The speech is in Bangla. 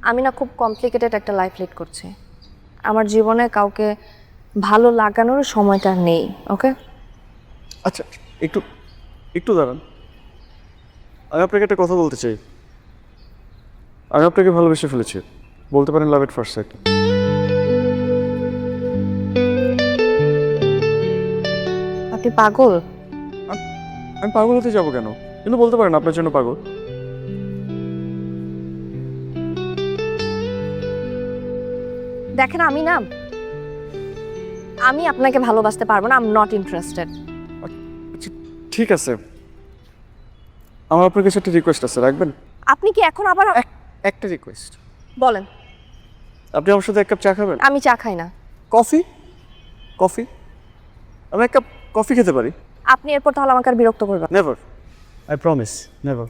আমি না খুব কমপ্লিকেটেড একটা লাইফ লিড করছি। আমার জীবনে কাউকে ভালো লাগানোর সময়টা নেই। ওকে, আচ্ছা, একটু একটু দাঁড়ান। আমি আপনাকে একটা কথা বলতে চাই। আমি আপনাকে ভালোবেসে ফেলেছি, বলতে পারেন লাভ এট ফার্স্ট সাইট। আপনি পাগল? আমি পাগল হতে যাবো কেন? কিন্তু বলতে পারেন আপনার জন্য পাগল। দেখেন, আমি আপনাকে ভালোবাসতে পারবো না। I am not interested. আচ্ছা, ঠিক আছে, আমার আপনার কাছে একটা রিকোয়েস্ট আছে, রাখবেন? আপনি কি এখন আবার একটা রিকোয়েস্ট। বলেন? আপনি আমার সাথে এক কাপ চা খাবেন? আমি চা খাই না। কফি? কফি? আমি এক কাপ কফি খেতে পারি। আপনি এরপর তাহলে আমাকে আর বিরক্ত করবেন? Never, I promise, never.